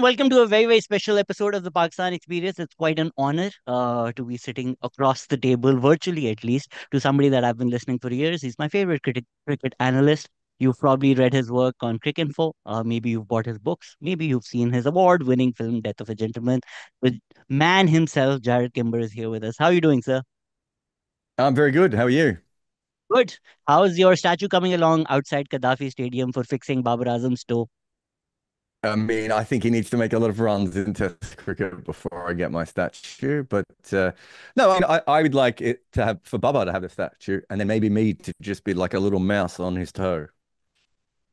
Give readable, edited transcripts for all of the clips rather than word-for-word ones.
everyone, welcome to a very, very special episode of the Pakistan Experience. It's quite an honor to be sitting across the table, virtually at least, to somebody that I've been listening for years. He's my favorite cricket analyst. You've probably read his work on Cricinfo. Maybe you've bought his books. Maybe you've seen his award-winning film, Death of a Gentleman. The man himself, Jarrod Kimber, is here with us. How are you doing, sir? I'm very good. How are you? Good. How's your statue coming along outside Gaddafi Stadium for fixing Babar Azam's toe? I think he needs to make a lot of runs in Test cricket before I get my statue. But no, I would like it to have for Bubba to have the statue, and then maybe me to just be like a little mouse on his toe.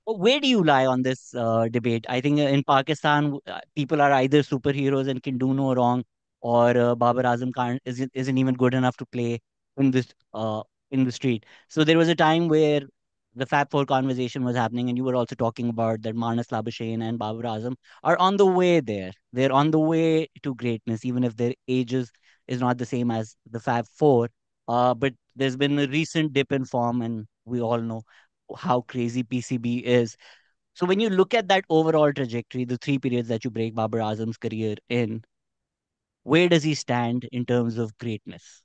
Where do you lie on this debate? I think in Pakistan, people are either superheroes and can do no wrong, or Babar Azam can't isn't even good enough to play in this in the street. So there was a time where the Fab Four conversation was happening, and you were also talking about that Manas Labuschagne and Babar Azam are on the way there. They're on the way to greatness, even if their ages is not the same as the Fab Four. But there's been a recent dip in form, and we all know how crazy PCB is. So when you look at that overall trajectory, the three periods that you break Babar Azam's career in, where does he stand in terms of greatness?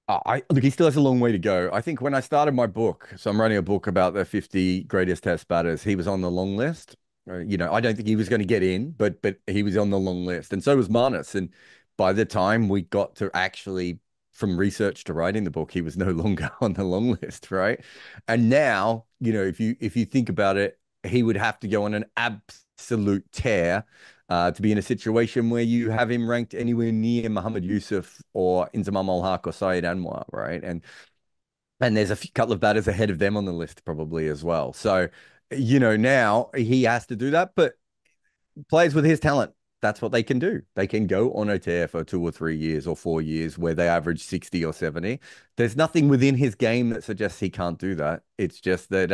I look, he still has a long way to go. I think when I started my book, so I'm writing a book about the 50 greatest Test batters. He was on the long list. I don't think he was going to get in, but he was on the long list, and so was Marnus. And by the time we got to actually from research to writing the book, he was no longer on the long list, right? And now, if you think about it, he would have to go on an absolute tear to be in a situation where you have him ranked anywhere near Muhammad Yusuf or Inzamam ul Haq or Syed Anwar, right? And there's a few, couple of batters ahead of them on the list probably as well. So, now he has to do that, but players with his talent, that's what they can do. They can go on a tear for 2 or 3 years or 4 years where they average 60 or 70. There's nothing within his game that suggests he can't do that. It's just that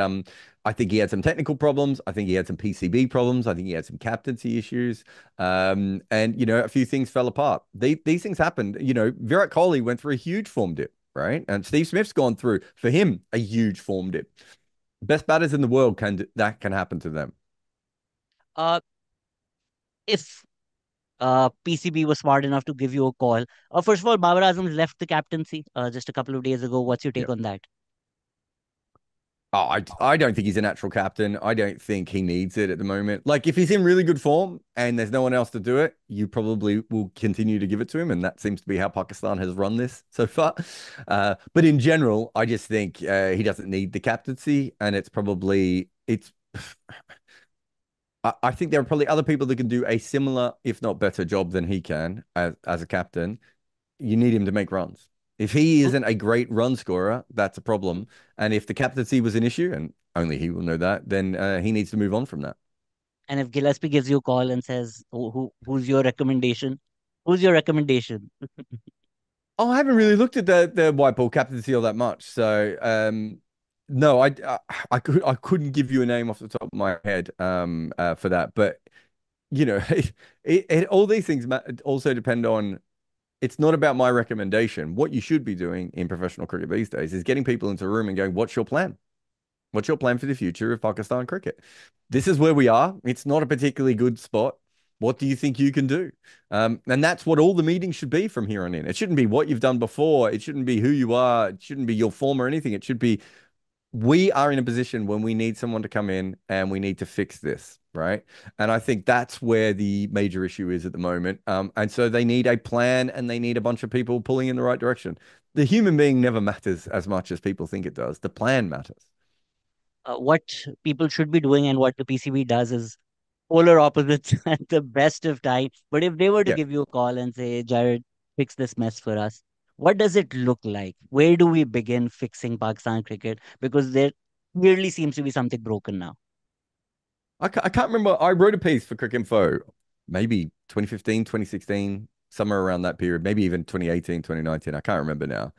I think he had some technical problems. I think he had some PCB problems. I think he had some captaincy issues. And a few things fell apart. These things happened. Virat Kohli went through a huge form dip, right? And Steve Smith's gone through, for him, a huge form dip. Best batters in the world that can happen to them. Uh, if PCB was smart enough to give you a call, first of all, Babar Azam left the captaincy just a couple of days ago. What's your Yeah. take on that? Oh, I don't think he's a natural captain. I don't think he needs it at the moment. Like if he's in really good form and there's no one else to do it, you probably will continue to give it to him, and that seems to be how Pakistan has run this so far. But in general, I just think he doesn't need the captaincy, and it's. I think there are probably other people that can do a similar, if not better, job than he can as a captain. You need him to make runs. If he Oh, isn't a great run scorer, that's a problem. And if the captaincy was an issue, and only he will know that, then he needs to move on from that. and if Gillespie gives you a call and says, who's your recommendation? Who's your recommendation? Oh, I haven't really looked at the white ball captaincy all that much. So no, I couldn't give you a name off the top of my head for that. But all these things also depend on. It's not about my recommendation. What you should be doing in professional cricket these days is getting people into a room and going, "What's your plan? What's your plan for the future of Pakistan cricket? This is where we are. It's not a particularly good spot. What do you think you can do?" And that's what all the meetings should be from here on in. It shouldn't be what you've done before. It shouldn't be who you are. It shouldn't be your form or anything. It should be we are in a position when we need someone to come in and we need to fix this, right? And I think that's where the major issue is at the moment. And so they need a plan and they need a bunch of people pulling in the right direction. The human being never matters as much as people think it does. The plan matters. What people should be doing and what the PCB does is polar opposites at the best of times. But if they were to Yeah. give you a call and say, Jared, fix this mess for us, what does it look like? Where do we begin fixing Pakistan cricket? Because there clearly seems to be something broken now. I can't remember. I wrote a piece for Crick Info, maybe 2015, 2016, somewhere around that period, maybe even 2018, 2019. I can't remember now.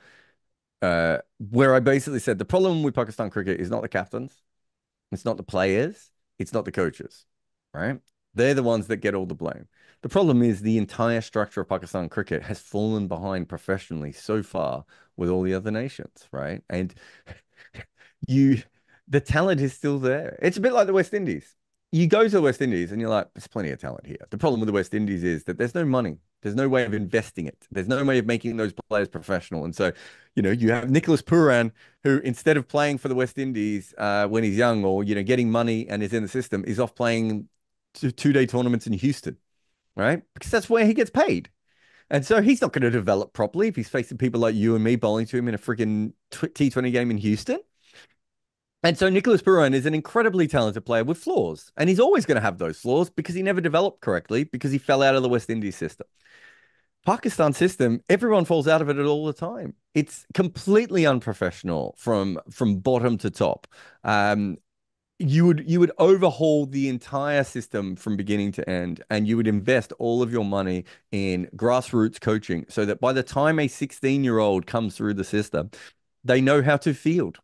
Where I basically said the problem with Pakistan cricket is not the captains, it's not the players, it's not the coaches, right? They're the ones that get all the blame. The problem is the entire structure of Pakistan cricket has fallen behind professionally so far with all the other nations, right? And you, the talent is still there. It's a bit like the West Indies. you go to the West Indies and you're like, there's plenty of talent here. The problem with the West Indies is that there's no money. There's no way of investing it. There's no way of making those players professional. And so, you have Nicholas Puran, who instead of playing for the West Indies when he's young or, getting money and is in the system, is off playing two-day tournaments in Houston, right? Because that's where he gets paid. And so he's not going to develop properly if he's facing people like you and me bowling to him in a freaking T20 game in Houston. And so Nicholas Puran is an incredibly talented player with flaws. And he's always going to have those flaws because he never developed correctly because he fell out of the West Indies system. Pakistan system, everyone falls out of it all the time. It's completely unprofessional from bottom to top. You would overhaul the entire system from beginning to end, and you would invest all of your money in grassroots coaching so that by the time a 16-year-old comes through the system, they know how to field,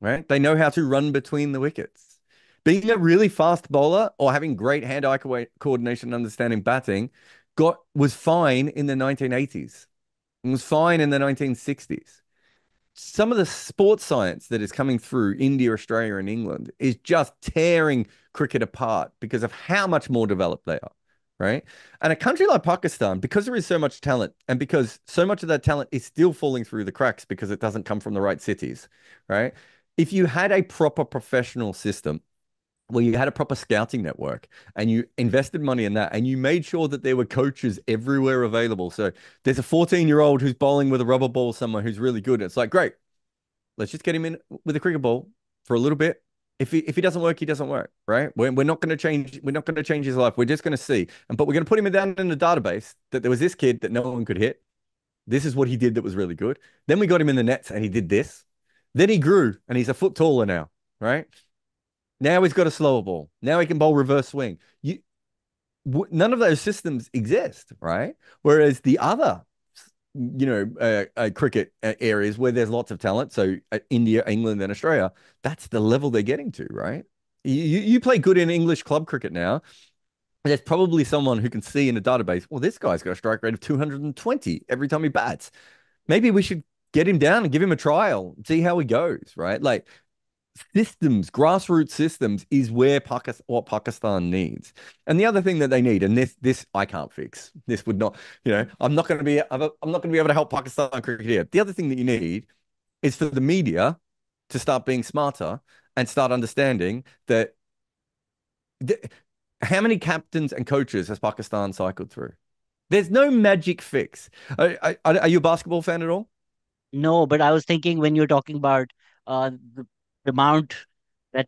right? They know how to run between the wickets. Being a really fast bowler or having great hand-eye coordination and understanding batting was fine in the 1980s. It was fine in the 1960s. Some of the sports science that is coming through India, Australia, and England is just tearing cricket apart because of how much more developed they are, right? And a country like Pakistan, because there is so much talent and because so much of that talent is still falling through the cracks because it doesn't come from the right cities, right? If you had a proper professional system where you had a proper scouting network and you invested money in that and you made sure that there were coaches everywhere available. So there's a 14-year-old who's bowling with a rubber ball somewhere who's really good. It's like, great, let's just get him in with a cricket ball for a little bit. If he doesn't work, he doesn't work, right? We're not going to change. We're not going to change his life. We're just going to see. But we're going to put him down in the database that there was this kid that no one could hit. This is what he did that was really good. Then we got him in the nets and he did this. Then he grew and he's a foot taller now, right? Now he's got a slower ball. Now he can bowl reverse swing. None of those systems exist, right? Whereas the other, cricket areas where there's lots of talent, so India, England, and Australia, that's the level they're getting to, right? You play good in English club cricket now. There's probably someone who can see in a database, well, this guy's got a strike rate of 220 every time he bats. Maybe we should get him down and give him a trial, see how he goes, right? Like systems, grassroots systems is where what Pakistan needs. And the other thing that they need, and this I can't fix. This would not, I'm not going to be able to help Pakistan cricket here. The other thing that you need is for the media to start being smarter and start understanding that how many captains and coaches has Pakistan cycled through? There's no magic fix. Are you a basketball fan at all? No, but I was thinking when you're talking about the amount that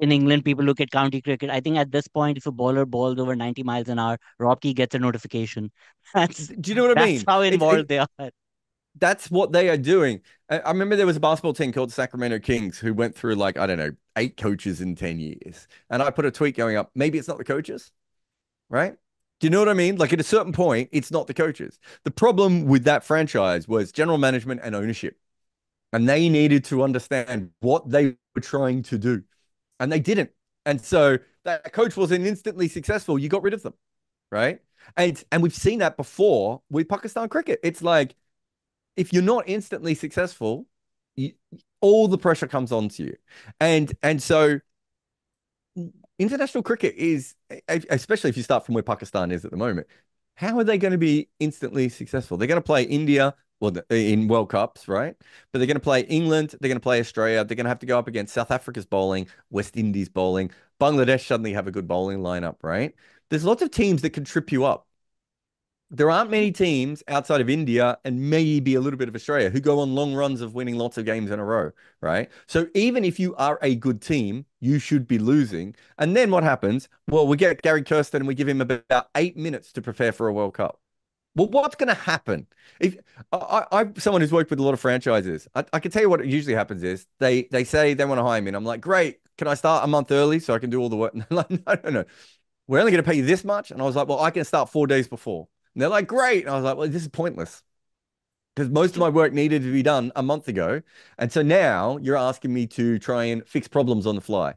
in England people look at county cricket, I think at this point, if a bowler bowls over 90 miles an hour, Rocky gets a notification. That's Do you know what I that's mean? how It's involved it, they are. that's what they are doing. I remember there was a basketball team called Sacramento Kings who went through like, I don't know, 8 coaches in 10 years. And I put a tweet going up, maybe it's not the coaches, right? Do you know what I mean? Like at a certain point, it's not the coaches. The problem with that franchise was general management and ownership. And they needed to understand what they were trying to do. And they didn't. And so that coach wasn't instantly successful. You got rid of them, right? And we've seen that before with Pakistan cricket. It's like if you're not instantly successful, you, all the pressure comes onto you. And so international cricket is, especially if you start from where Pakistan is at the moment, how are they going to be instantly successful? They're going to play India, well, in World Cups, right? But they're going to play England, they're going to play Australia, they're going to have to go up against South Africa's bowling, West Indies bowling, Bangladesh suddenly have a good bowling lineup, right? There's lots of teams that can trip you up. There aren't many teams outside of India and maybe a little bit of Australia who go on long runs of winning lots of games in a row, right? So even if you are a good team, you should be losing. And then what happens? Well, we get Gary Kirsten and we give him about 8 minutes to prepare for a World Cup. Well, what's going to happen? If I'm someone who's worked with a lot of franchises, I can tell you what usually happens is they say they want to hire me, and I'm like, great, can I start a month early so I can do all the work? And they're like, no, no, no, we're only going to pay you this much. And I was like, well, I can start 4 days before. And they're like, great. And I was like, well, this is pointless because most of my work needed to be done a month ago. And so now you're asking me to try and fix problems on the fly,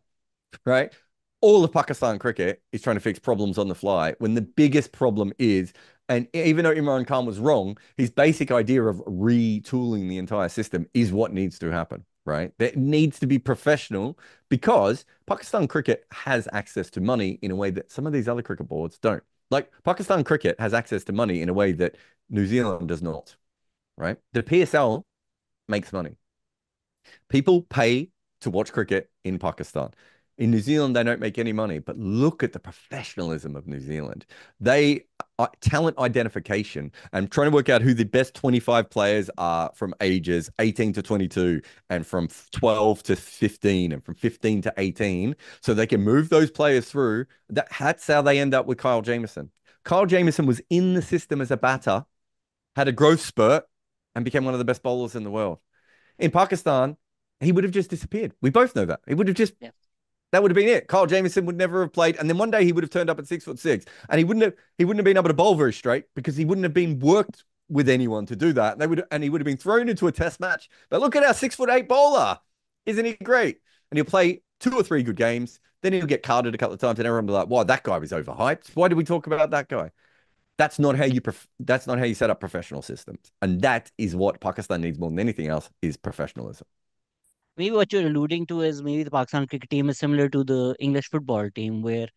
right? All of Pakistan cricket is trying to fix problems on the fly when the biggest problem is, and even though Imran Khan was wrong, his basic idea of retooling the entire system is what needs to happen, right? That needs to be professional because Pakistan cricket has access to money in a way that some of these other cricket boards don't. Like Pakistan cricket has access to money in a way that New Zealand does not, right? The PSL makes money. People pay to watch cricket in Pakistan. In New Zealand, they don't make any money, but look at the professionalism of New Zealand. They talent identification and trying to work out who the best 25 players are from ages 18 to 22 and from 12 to 15 and from 15 to 18 so they can move those players through. That's how they end up with Kyle Jamieson. Kyle Jamieson was in the system as a batter, had a growth spurt, and became one of the best bowlers in the world. In Pakistan, he would have just disappeared. We both know that. He would have just Yeah. that would have been it. Kyle Jamieson would never have played. And then one day he would have turned up at 6'6", and he wouldn't have been able to bowl very straight because he wouldn't have been worked with anyone to do that. And he would have been thrown into a test match. But look at our 6'8" bowler. Isn't he great? And he'll play 2 or 3 good games. Then he'll get carded a couple of times, and everyone will be like, "Wow, that guy was overhyped. Why did we talk about that guy?" That's not how you set up professional systems. And that is what Pakistan needs more than anything else is professionalism. Maybe what you're alluding to is maybe the Pakistan cricket team is similar to the English football team, where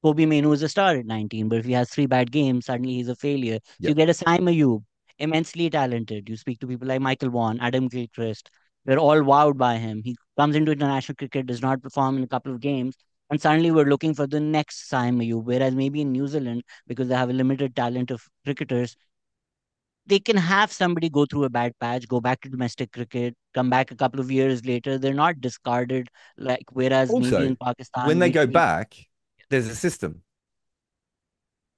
Kobe Mainu is a star at 19, but if he has 3 bad games, suddenly he's a failure. So you Yep. get a Saim Ayub, immensely talented. You speak to people like Michael Vaughan, Adam Gilchrist. We're all wowed by him. He comes into international cricket, does not perform in a couple of games, and suddenly we're looking for the next Saim Ayub. Whereas maybe in New Zealand, because they have a limited talent of cricketers, they can have somebody go through a bad patch, go back to domestic cricket, come back a couple of years later. They're not discarded like whereas maybe Also, in when Pakistan they we go we back, there's a system,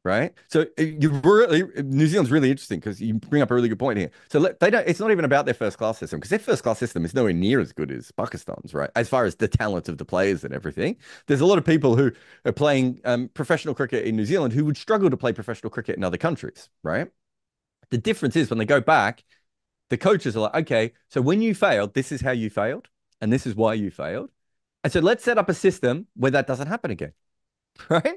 right? So you really New Zealand's really interesting because you bring up a really good point here. So they don't. It's not even about their first class system because their first class system is nowhere near as good as Pakistan's, right? As far as the talent of the players and everything, there's a lot of people who are playing professional cricket in New Zealand who would struggle to play professional cricket in other countries, right? The difference is when they go back, the coaches are like, okay, so when you failed, this is how you failed, and this is why you failed. And so let's set up a system where that doesn't happen again, right?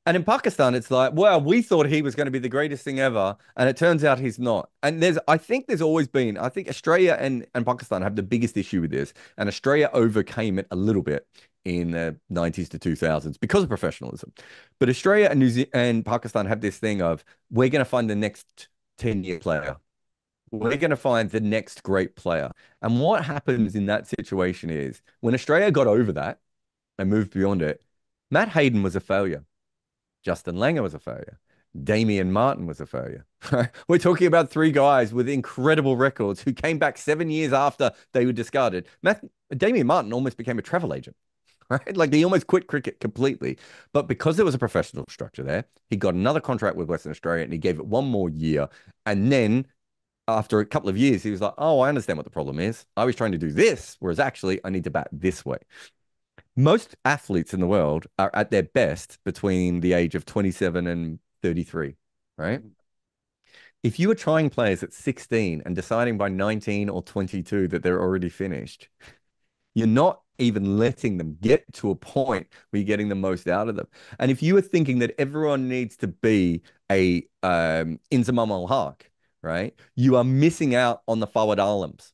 And in Pakistan, it's like, well, we thought he was going to be the greatest thing ever, and it turns out he's not. And I think there's always been, I think Australia and Pakistan have the biggest issue with this, and Australia overcame it a little bit in the 90s to 2000s because of professionalism. But Australia and and Pakistan have this thing of we're going to find the next 10-year player. We're going to find the next great player. And what happens in that situation is when Australia got over that and moved beyond it, Matt Hayden was a failure. Justin Langer was a failure. Damian Martin was a failure. We're talking about 3 guys with incredible records who came back 7 years after they were discarded. Damian Martin almost became a travel agent, right? Like he almost quit cricket completely. But because there was a professional structure there, he got another contract with Western Australia and he gave it one more year. And then after a couple of years, he was like, oh, I understand what the problem is. I was trying to do this, whereas actually I need to bat this way. Most athletes in the world are at their best between the age of 27 and 33, right? If you are trying players at 16 and deciding by 19 or 22 that they're already finished, you're not even letting them get to a point where you're getting the most out of them. And if you are thinking that everyone needs to be a Inzamam al Haq, right? You are missing out on the Fawad Alams,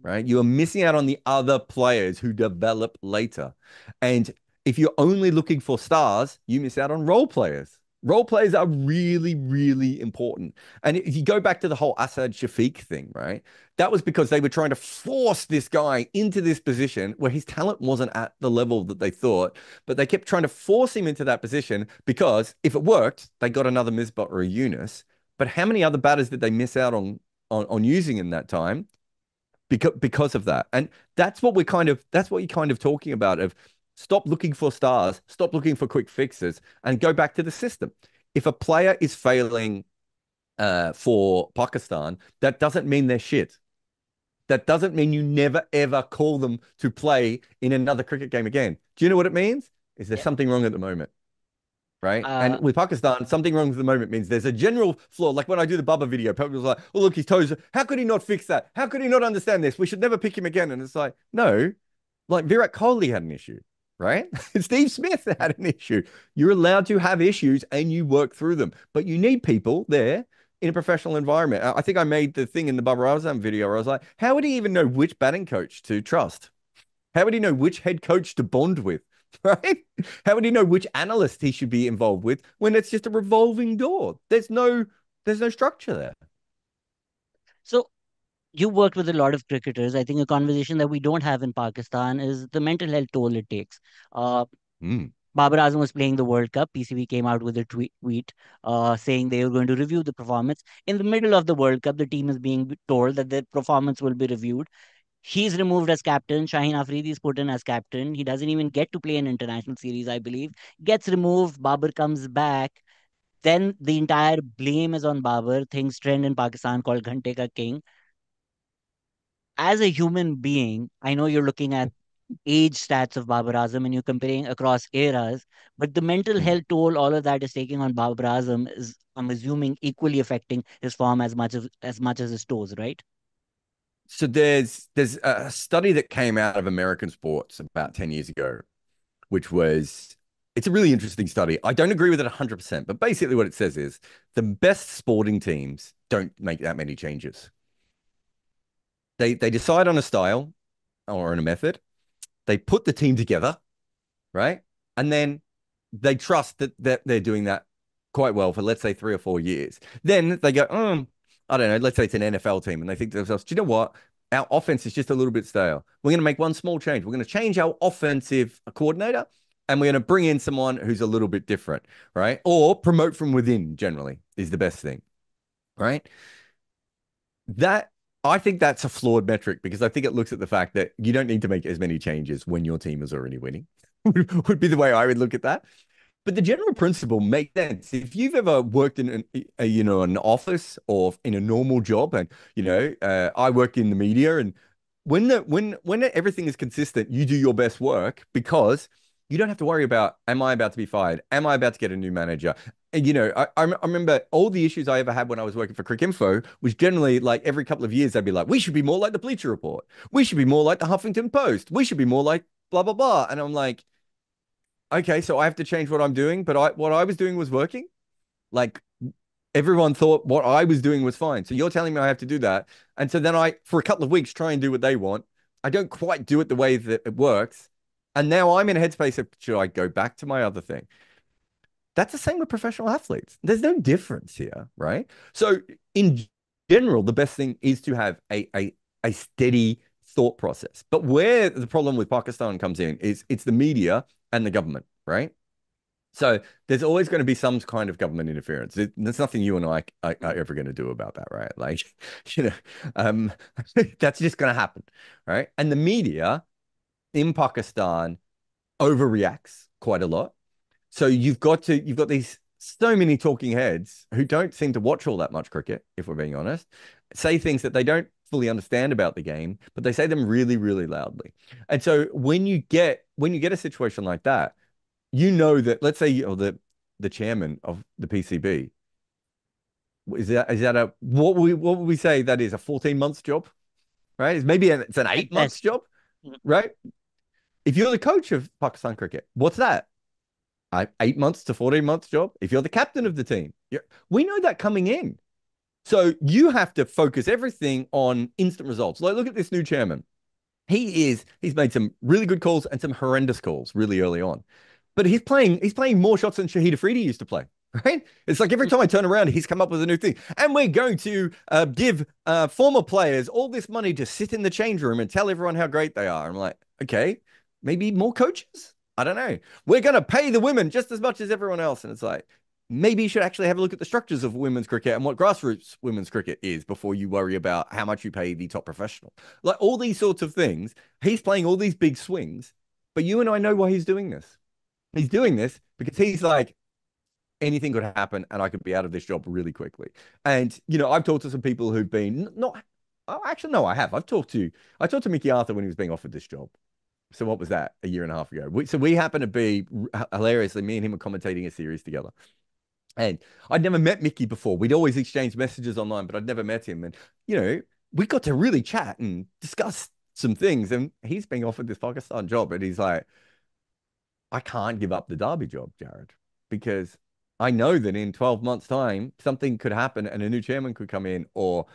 right? You are missing out on the other players who develop later. And if you're only looking for stars, you miss out on role players. Role players are really, really important. And if you go back to the whole Asad Shafiq thing, right? That was because they were trying to force this guy into this position where his talent wasn't at the level that they thought, but they kept trying to force him into that position because if it worked, they got another Misbah or a Yunus. But how many other batters did they miss out on using in that time? Because of that. And that's what you're kind of talking about of stop looking for stars, stop looking for quick fixes, and go back to the system. If a player is failing for Pakistan, that doesn't mean they're shit. That doesn't mean you never ever call them to play in another cricket game again. Do you know what it means? Is there yeah. something wrong at the moment? Right. And Uh, with Pakistan, something wrong with the moment means there's a general flaw. Like when I do the Babar video, people are like, oh, look, his toes. How could he not fix that? How could he not understand this? We should never pick him again. And it's like, no, like Virat Kohli had an issue, right? Steve Smith had an issue. You're allowed to have issues and you work through them, but you need people there in a professional environment. I think I made the thing in the Babar Azam video where I was like, how would he even know which batting coach to trust? How would he know which head coach to bond with? Right? How would he know which analyst he should be involved with when it's just a revolving door? There's no structure there. So you worked with a lot of cricketers. I think a conversation that we don't have in Pakistan is the mental health toll it takes. Uh, Mm. Babar Azam was playing the World Cup. PCB came out with a tweet saying they were going to review the performance. In the middle of the World Cup, the team is being told that their performance will be reviewed. He's removed as captain. Shaheen Afridi is put in as captain. He doesn't even get to play an international series, I believe. Gets removed. Babar comes back. Then the entire blame is on Babar. Things trend in Pakistan called Ghante Ka King. As a human being, I know you're looking at age stats of Babar Azam and you're comparing across eras, but the mental Mm. health toll all of that is taking on Babar Azam is, I'm assuming, equally affecting his form as much as his toes, right? So there's a study that came out of American sports about 10 years ago, which was it's a really interesting study. I don't agree with it 100%, but basically what it says is the best sporting teams don't make that many changes. They decide on a style or on a method. They put the team together, right? And then they trust that they're doing that quite well for, let's say, 3 or 4 years. Then they go, I don't know, let's say it's an NFL team, and they think to themselves, do you know what? Our offense is just a little bit stale. We're going to make one small change. We're going to change our offensive coordinator, and we're going to bring in someone who's a little bit different, right? Or promote from within, generally, is the best thing, right? That I think that's a flawed metric because I think it looks at the fact that you don't need to make as many changes when your team is already winning. Would be the way I would look at that. But the general principle makes sense. If you've ever worked in an office or in a normal job, and I work in the media, and when everything is consistent, you do your best work because you don't have to worry about, am I about to be fired? Am I about to get a new manager? And I remember all the issues I ever had when I was working for Cricinfo was generally like every couple of years they'd be like, we should be more like the Bleacher Report. We should be more like the Huffington Post. We should be more like blah blah blah. And I'm like, okay, so I have to change what I'm doing, but what I was doing was working. Like everyone thought what I was doing was fine. So you're telling me I have to do that. And so then for a couple of weeks, try and do what they want. I don't quite do it the way that it works. And now I'm in a headspace of, should I go back to my other thing? That's the same with professional athletes. There's no difference here, right? So in general, the best thing is to have a steady thought process. But where the problem with Pakistan comes in is it's the media and the government, right? So there's always going to be some kind of government interference. There's nothing you and I are ever going to do about that, right? Like, you know, um, that's just going to happen, right? And the media in Pakistan overreacts quite a lot. So you've got these so many talking heads who don't seem to watch all that much cricket, if we're being honest, say things that they don't fully understand about the game, but they say them really, really loudly. And so when you get a situation like that, that let's say the chairman of the PCB is that a what would we say that is a 14 months job, right? It's an At 8 months best. job, right? If you're the coach of Pakistan cricket, what's that? 8 months to 14 months job. If you're the captain of the team, we know that coming in. So you have to focus everything on instant results. Like, look at this new chairman. He's made some really good calls and some horrendous calls really early on. But he's playing more shots than Shahid Afridi used to play. Right? It's like every time I turn around, he's come up with a new thing. And we're going to give former players all this money to sit in the change room and tell everyone how great they are. I'm like, okay, maybe more coaches? I don't know. We're going to pay the women just as much as everyone else. And it's like, maybe you should actually have a look at the structures of women's cricket and what grassroots women's cricket is before you worry about how much you pay the top professional. Like all these sorts of things. He's playing all these big swings, but you and I know why he's doing this. He's doing this because he's like, anything could happen and I could be out of this job really quickly. And, I've talked to some people who've been not, oh, actually, no, I have. I talked to Mickey Arthur when he was being offered this job. So what was that? A year and a half ago. So we happened to be hilariously, me and him were commentating a series together. And I'd never met Mickey before. We'd always exchanged messages online, but I'd never met him. And, we got to really chat and discuss some things. And he's being offered this Pakistan job. And he's like, I can't give up the Derby job, Jarrod, because I know that in 12 months' time, something could happen and a new chairman could come in, or,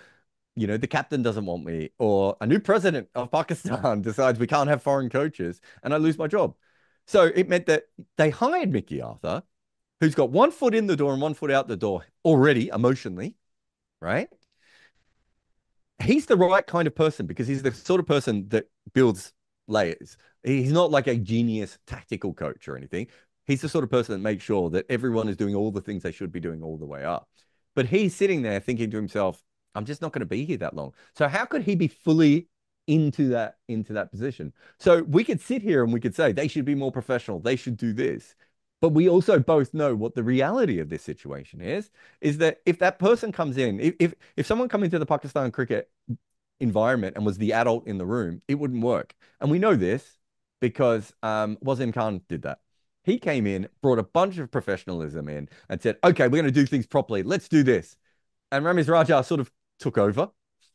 the captain doesn't want me, or a new president of Pakistan decides we can't have foreign coaches and I lose my job. So it meant that they hired Mickey Arthur, who's got one foot in the door and one foot out the door already emotionally, right? He's the right kind of person because he's the sort of person that builds layers. He's not like a genius tactical coach or anything. He's the sort of person that makes sure that everyone is doing all the things they should be doing all the way up. But he's sitting there thinking to himself, I'm just not going to be here that long. So how could he be fully into that position? So we could sit here and we could say they should be more professional. They should do this. But we also both know what the reality of this situation is that if that person comes in, if someone come into the Pakistan cricket environment and was the adult in the room, it wouldn't work. And we know this because Wasim Khan did that. He came in, brought a bunch of professionalism in, and said, "Okay, we're going to do things properly. Let's do this." And Ramiz Raja sort of took over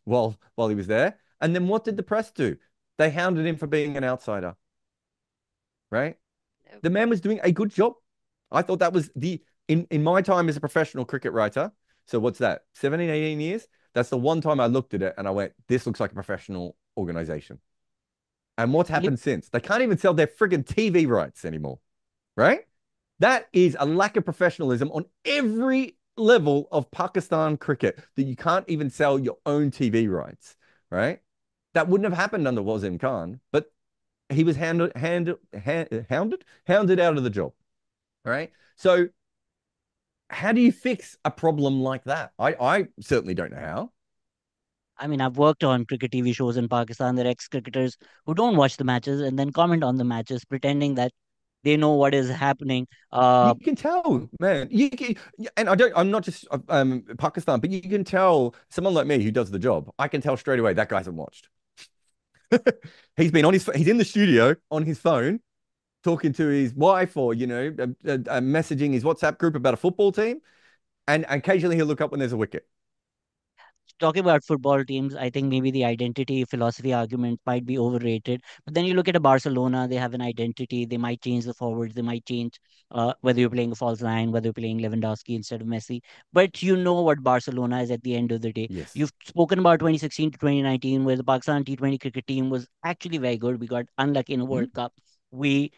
while he was there. And then what did the press do? They hounded him for being an outsider, right? The man was doing a good job. I thought that was in my time as a professional cricket writer. So what's that? 17, 18 years? That's the one time I looked at it and I went, this looks like a professional organization. And what's Yep. happened since? They can't even sell their friggin' TV rights anymore, right? That is a lack of professionalism on every level of Pakistan cricket that you can't even sell your own TV rights, right? That wouldn't have happened under Wasim Khan, but he was hounded out of the job. Right. So how do you fix a problem like that? I certainly don't know how. I mean, I've worked on cricket TV shows in Pakistan. There are ex-cricketers who don't watch the matches and then comment on the matches, pretending that they know what is happening. You can tell, man. And I'm not just Pakistan, but you can tell someone like me who does the job. I can tell straight away that guy hasn't watched. He's in the studio on his phone talking to his wife or, messaging his WhatsApp group about a football team. And occasionally he'll look up when there's a wicket. Talking about football teams, I think maybe the identity philosophy argument might be overrated. But then you look at a Barcelona, they have an identity. They might change the forwards. They might change whether you're playing a false nine, whether you're playing Lewandowski instead of Messi. But you know what Barcelona is at the end of the day. Yes. You've spoken about 2016 to 2019, where the Pakistan T20 cricket team was actually very good. We got unlucky in the Mhm. World Cup. We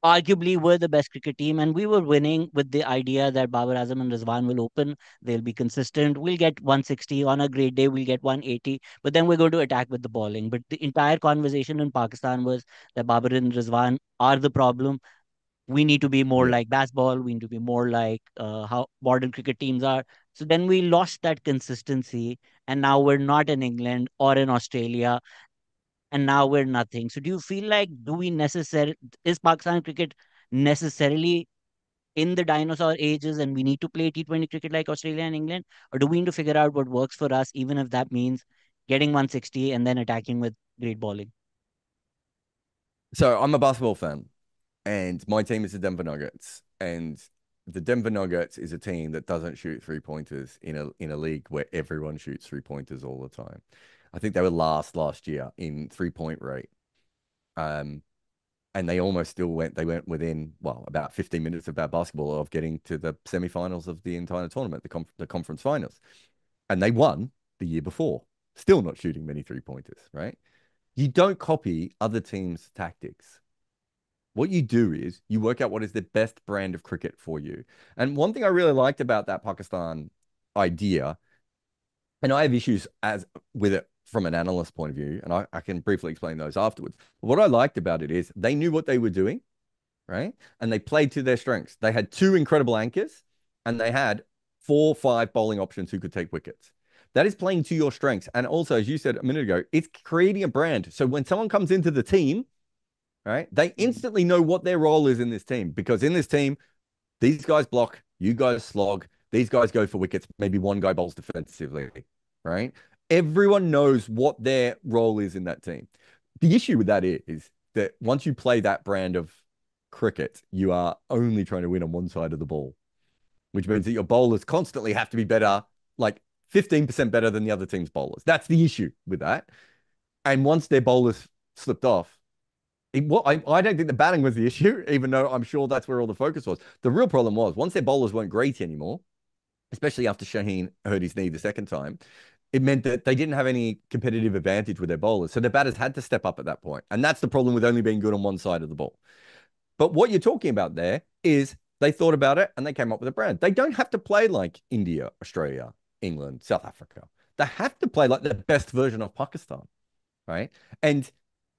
arguably were the best cricket team, and we were winning with the idea that Babar Azam and Rizwan will open. They'll be consistent. We'll get 160 on a great day. We'll get 180, but then we're going to attack with the bowling. But the entire conversation in Pakistan was that Babar and Rizwan are the problem. We need to be more Yeah. like baseball. We need to be more like how modern cricket teams are. So then we lost that consistency, and now we're not in England or in Australia, and now we're nothing. So do you feel like do we necessarily is Pakistan cricket necessarily in the dinosaur ages and we need to play T20 cricket like Australia and England, or do we need to figure out what works for us, even if that means getting 160 and then attacking with great bowling? So I'm a basketball fan, and my team is the Denver Nuggets, and the Denver Nuggets is a team that doesn't shoot three pointers in a league where everyone shoots three pointers all the time. I think they were last year in 3-point rate. Um, and they almost still went within, well, about 15 minutes of that basketball of getting to the semifinals of the entire tournament, the conference finals. And they won the year before, still not shooting many three pointers, right? You don't copy other teams' tactics. What you do is you work out what is the best brand of cricket for you. And one thing I really liked about that Pakistan idea, and I have issues as with it from an analyst point of view, and I can briefly explain those afterwards. But what I liked about it is they knew what they were doing, right? And they played to their strengths. They had two incredible anchors, and they had 4, 5 bowling options who could take wickets. That is playing to your strengths. And also, as you said a minute ago, it's creating a brand. So when someone comes into the team, right, they Mhm. instantly know what their role is in this team because in this team, these guys block, you guys slog, these guys go for wickets, maybe one guy bowls defensively, right? Everyone knows what their role is in that team. The issue with that is that once you play that brand of cricket, you are only trying to win on one side of the ball, which means that your bowlers constantly have to be better, like 15% better than the other team's bowlers. That's the issue with that. And once their bowlers slipped off, I don't think the batting was the issue, even though I'm sure that's where all the focus was. The real problem was once their bowlers weren't great anymore, especially after Shaheen hurt his knee the second time, it meant that they didn't have any competitive advantage with their bowlers. So their batters had to step up at that point. And that's the problem with only being good on one side of the ball. But what you're talking about there is they thought about it and they came up with a brand. They don't have to play like India, Australia, England, South Africa. They have to play like the best version of Pakistan, right? And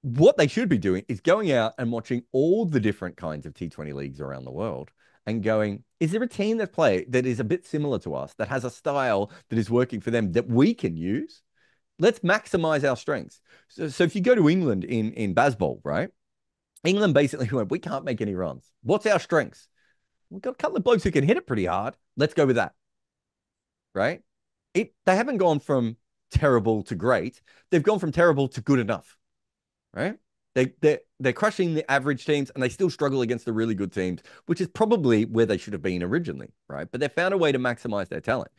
what they should be doing is going out and watching all the different kinds of T20 leagues around the world and going, is there a team that is a bit similar to us, that has a style that is working for them that we can use? Let's maximize our strengths. So if you go to England in baseball, right? England basically went, we can't make any runs. What's our strengths? We've got a couple of blokes who can hit it pretty hard. Let's go with that, right? They haven't gone from terrible to great. They've gone from terrible to good enough, right? They're crushing the average teams and they still struggle against the really good teams, which is probably where they should have been originally, right? But they found a way to maximize their talent.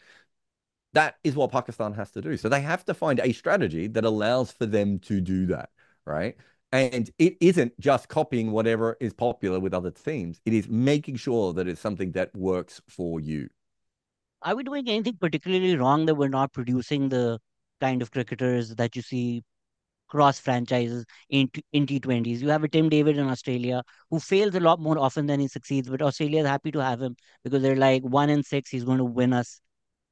That is what Pakistan has to do. So they have to find a strategy that allows for them to do that, right? And it isn't just copying whatever is popular with other teams. It is making sure that it's something that works for you. Are we doing anything particularly wrong that we're not producing the kind of cricketers that you see cross franchises in T20s? You have a Tim David in Australia who fails a lot more often than he succeeds, but Australia is happy to have him because they're like 1 in 6, he's going to win us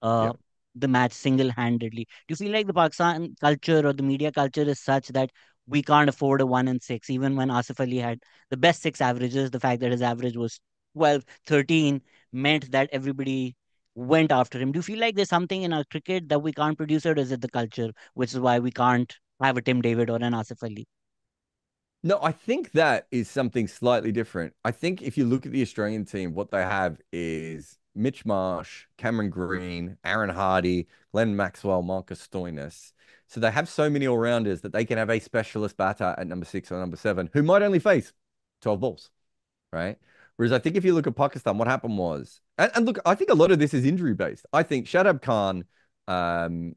Yeah. uh, the match single-handedly. Do you feel like the Pakistan culture or the media culture is such that we can't afford a 1 in 6, even when Asif Ali had the best six averages? The fact that his average was 12, 13 meant that everybody went after him. Do you feel like there's something in our cricket that we can't produce, or is it the culture, which is why we can't have a Tim David or an Asif Ali? No, I think that is something slightly different. I think if you look at the Australian team, what they have is Mitch Marsh, Cameron Green, Aaron Hardy, Glenn Maxwell, Marcus Stoinis. So they have so many all-rounders that they can have a specialist batter at number 6 or number 7 who might only face 12 balls, right? Whereas I think if you look at Pakistan, what happened was, and look, I think a lot of this is injury based. I think Shadab Khan, um,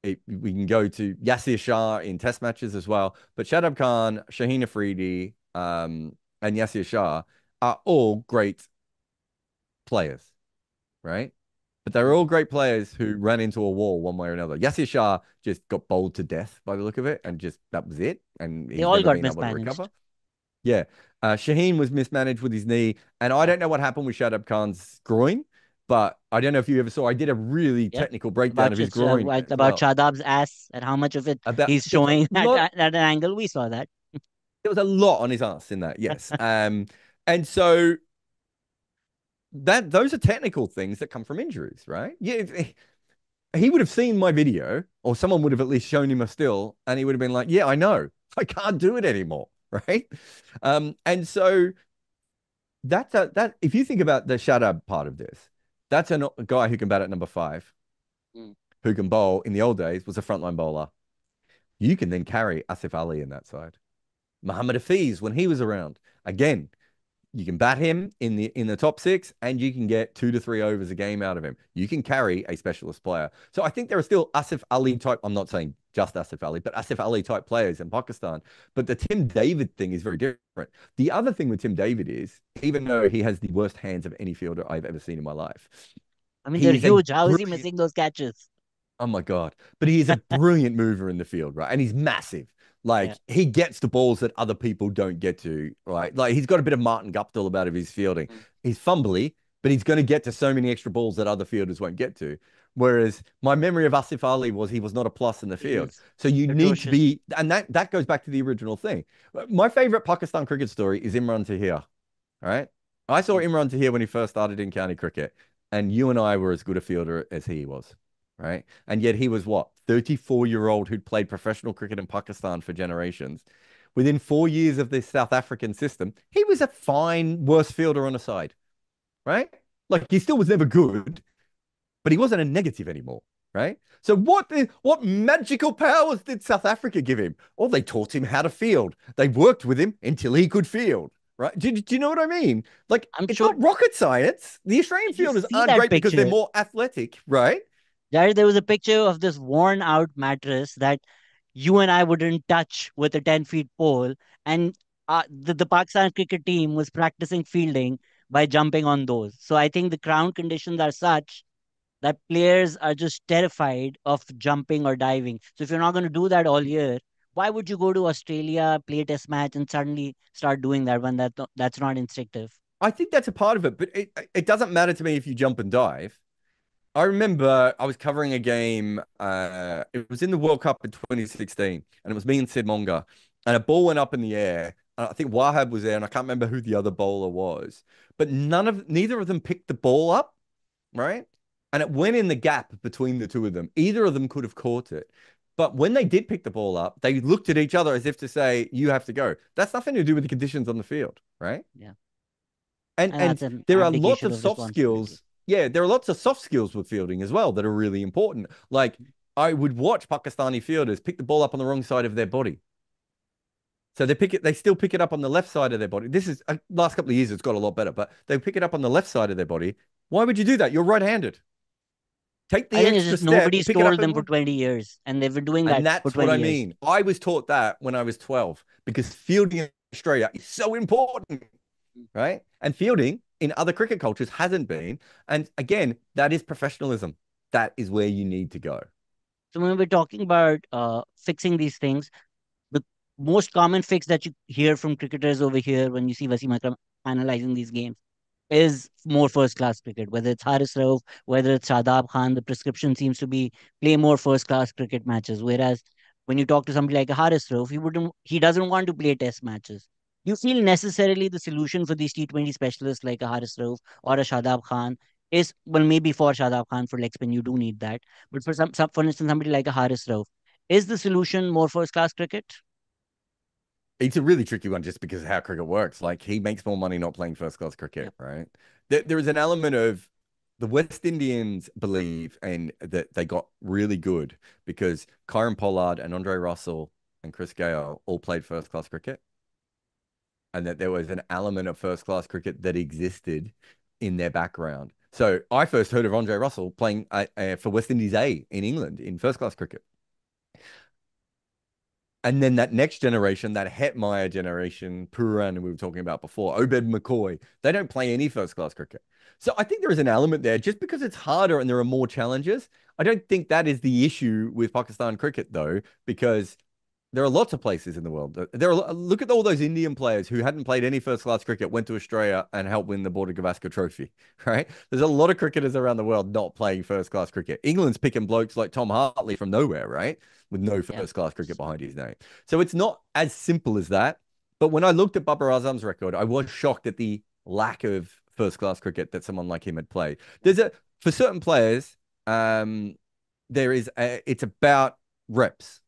we can go to Yasir Shah in test matches as well. But Shadab Khan, Shaheen Afridi, and Yasir Shah are all great players, right? But they're all great players who ran into a wall one way or another. Yasir Shah just got bowled to death by the look of it, and just that was it. And They he's all never got been able to mismanaged. recover. Yeah. Shaheen was mismanaged with his knee. And I don't know what happened with Shadab Khan's groin, but I don't know if you ever saw, I did a really Yep. technical breakdown of his groin as About well. Shadab's ass and how much of it About he's there was a showing lot at an angle. We saw that. there was a lot on his ass in that, yes. And so that those are technical things that come from injuries, right? Yeah, he would have seen my video, or someone would have at least shown him a still, and he would have been like, "Yeah, I know, I can't do it anymore," right? And so that if you think about the Shadab part of this, that's a guy who can bat at number 5, Mm. who can bowl in the old days, was a frontline bowler. You can then carry Asif Ali in that side. Muhammad Hafiz, when he was around, again, you can bat him in the top 6, and you can get 2 to 3 overs a game out of him. You can carry a specialist player. So I think there are still Asif Ali type. I'm not saying just Asif Ali, but Asif Ali type players in Pakistan. But the Tim David thing is very different. The other thing with Tim David is, even though he has the worst hands of any fielder I've ever seen in my life, I mean, they're he is a huge. How is he brilliant. missing those catches? Oh my God. But he is a brilliant mover in the field, right? And he's massive. Like Yeah. he gets the balls that other people don't get to, right? Like he's got a bit of Martin Guptill about his fielding. Mm. He's fumbly, but he's going to get to so many extra balls that other fielders won't get to. Whereas my memory of Asif Ali was he was not a plus in the He field. was So you need to atrocious. be, and that goes back to the original thing. My favorite Pakistan cricket story is Imran Tahir. All right. I saw Mm. Imran Tahir when he first started in county cricket, and you and I were as good a fielder as he was, right? And yet he was what, 34-year-old who'd played professional cricket in Pakistan for generations. Within 4 years of this South African system, he was a fine worst fielder on a side, right? Like he still was never good, but he wasn't a negative anymore, right? So what magical powers did South Africa give him? Well, they taught him how to field. They worked with him until he could field, right? Do you know what I mean? Like I'm it's sure. not rocket science. The Australian Did you fielders see aren't that great because they're picture? more athletic, right? Jared, there was a picture of this worn out mattress that you and I wouldn't touch with a 10 feet pole. And the Pakistan cricket team was practicing fielding by jumping on those. So I think the ground conditions are such that players are just terrified of jumping or diving. So if you're not going to do that all year, why would you go to Australia, play a test match, and suddenly start doing that when that's not instinctive? I think that's a part of it, but it doesn't matter to me if you jump and dive. I remember I was covering a game. It was in the World Cup in 2016, and it was me and Sid Monga, and a ball went up in the air. I think Wahab was there, and I can't remember who the other bowler was, but neither of them picked the ball up, right? And it went in the gap between the two of them. Either of them could have caught it. But when they did pick the ball up, they looked at each other as if to say, "You have to go." That's nothing to do with the conditions on the field, right? Yeah. And And and that's an there are lots abdication of of soft responsibility. skills. Yeah, there are lots of soft skills with fielding as well that are really important. Like I would watch Pakistani fielders pick the ball up on the wrong side of their body. So they still pick it up on the left side of their body. This is last couple of years, it's got a lot better, but they pick it up on the left side of their body. Why would you do that? You're right-handed. Take I the think it's extra just step, nobody's pick it up told them and for run. 20 years, and they've been doing And that for that's what 20 I years. mean. I was taught that when I was 12 because fielding in Australia is so important, right? And fielding in other cricket cultures hasn't been. And again, that is professionalism. That is where you need to go. So when we're talking about fixing these things, the most common fix that you hear from cricketers over here when you see Wasim Akram analyzing these games is more first class cricket. Whether it's Haris Rauf, whether it's Shadab Khan, the prescription seems to be play more first class cricket matches. Whereas when you talk to somebody like a Haris Rauf, he doesn't want to play test matches. You feel necessarily the solution for these T20 specialists like a Haris Rauf or a Shadab Khan is, well, maybe for Shadab Khan for leg spin you do need that, but for for instance somebody like a Haris Rauf, is the solution more first class cricket? It's a really tricky one just because of how cricket works. Like he makes more money not playing first class cricket, Yeah, right? There is an element of the West Indians believe and that they got really good because Kyron Pollard and Andre Russell and Chris Gale all played first class cricket, and that there was an element of first class cricket that existed in their background. So I first heard of Andre Russell playing for West Indies A in England in first class cricket. And then that next generation, that Hetmeyer generation, Puran, we were talking about before, Obed McCoy, they don't play any first class cricket. So I think there is an element there just because it's harder and there are more challenges. I don't think that is the issue with Pakistan cricket, though, because there are lots of places in the world. Look at all those Indian players who hadn't played any first class cricket, went to Australia and helped win the Border Gavaskar Trophy, right? There's a lot of cricketers around the world not playing first class cricket. England's picking blokes like Tom Hartley from nowhere, right? With no yeah. first class cricket behind his name. So it's not as simple as that. But when I looked at Babar Azam's record, I was shocked at the lack of first class cricket that someone like him had played. For certain players, um, it's about reps,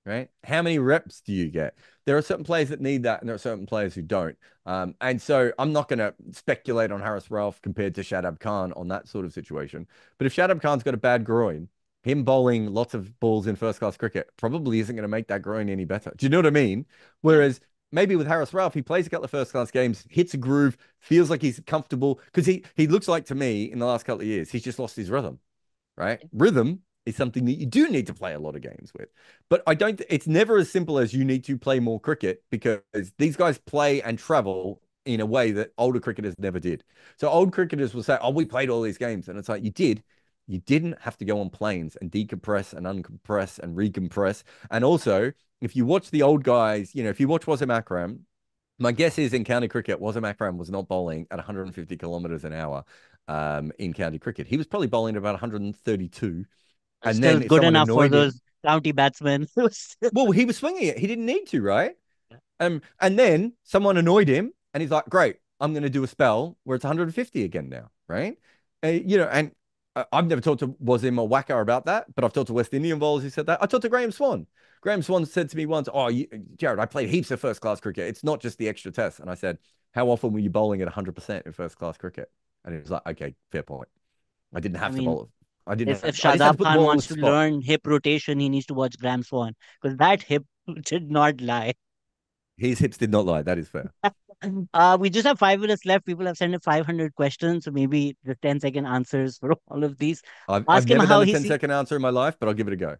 right? How many reps do you get? There are certain players that need that, and there are certain players who don't. And so I'm not going to speculate on Haris Rauf compared to Shadab Khan on that sort of situation. But if Shadab Khan's got a bad groin, him bowling lots of balls in first class cricket probably isn't going to make that groin any better. Do you know what I mean? Yeah. Whereas maybe with Haris Rauf, he plays a couple of first class games, hits a groove, feels like he's comfortable because he looks like to me in the last couple of years, he's just lost his rhythm, right? Rhythm is something that you do need to play a lot of games with. But I don't, it's never as simple as you need to play more cricket because these guys play and travel in a way that older cricketers never did. So old cricketers will say, "Oh, we played all these games." And it's like, you did. You didn't have to go on planes and decompress and uncompress and recompress. And also, if you watch the old guys, if you watch Wasim Akram, my guess is in county cricket, Wasim Akram was not bowling at 150 kilometers an hour in county cricket. He was probably bowling at about 132. And Still then if good someone enough for annoyed him, those county batsmen. well, he was swinging it. He didn't need to, right? And then someone annoyed him, and he's like, "Great, I'm going to do a spell where it's 150 again now, right?" And I've never talked to Wasim or Wacker about that, but I've talked to West Indian bowlers who said that. I talked to Graham Swan. Graham Swan said to me once, "Oh, Jarrod, I played heaps of first class cricket. It's not just the extra tests." And I said, "How often were you bowling at 100% in first class cricket?" And he was like, "Okay, fair point. I didn't I have to mean, bowl it. I didn't if have to, I just had to Shadab put the Khan ball on the wants to spot." learn hip rotation, he needs to watch Graham Swan because that hip did not lie. His hips did not lie. That is fair. We just have 5 minutes left. People have sent in 500 questions, so maybe the 10-second answers for all of these. I've Ask him never done how a he see, ten-second answer in my life, but I'll give it a go.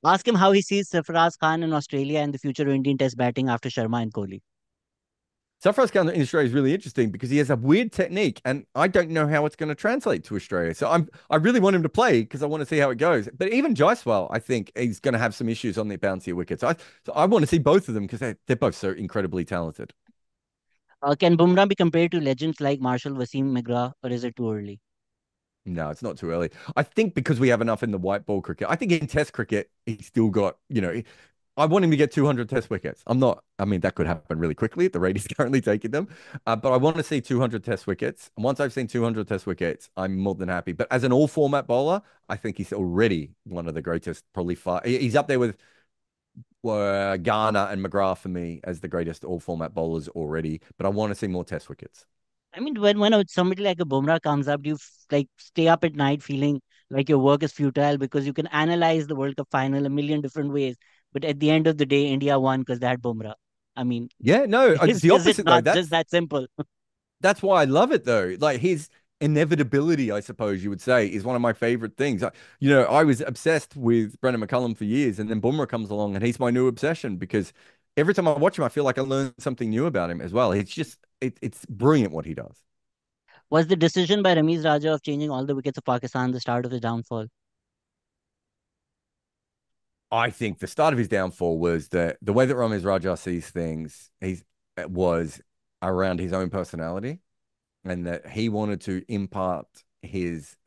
Ask him how he sees Sarfaraz Khan in Australia and the future of Indian Test batting after Sharma and Kohli. Sarfaraz in Australia is really interesting because he has a weird technique, and I don't know how it's going to translate to Australia. So I really want him to play because I want to see how it goes. But even Jaiswal, I think he's going to have some issues on the bouncier wickets. I want to see both of them because they're both so incredibly talented. Can Bumrah be compared to legends like Marshall, Wasim, McGrath, or is it too early? No, it's not too early. I think because we have enough in the white ball cricket. I think in Test cricket, he's still got, I want him to get 200 Test wickets. I'm not, I mean, that could happen really quickly at the rate he's currently taking them. But I want to see 200 Test wickets. And once I've seen 200 Test wickets, I'm more than happy. But as an all format bowler, I think he's already one of the greatest, probably five. He's up there with Garner and McGrath for me as the greatest all format bowlers already. But I want to see more Test wickets. I mean, somebody like a Bumrah comes up, do you like stay up at night feeling like your work is futile because you can analyze the World Cup final a million different ways, but at the end of the day, India won because they had Bumrah. I mean, Yeah, no, it's the is it opposite though. not just that simple? That's why I love it though. Like his inevitability, I suppose you would say, is one of my favorite things. I was obsessed with Brendan McCullum for years, and then Bumrah comes along, and he's my new obsession because every time I watch him, I feel like I learn something new about him as well. It's brilliant what he does. Was the decision by Ramiz Raja of changing all the wickets of Pakistan the start of his downfall? I think the start of his downfall was that the way that Ramiz Raja sees things, it was around his own personality, and that he wanted to impart his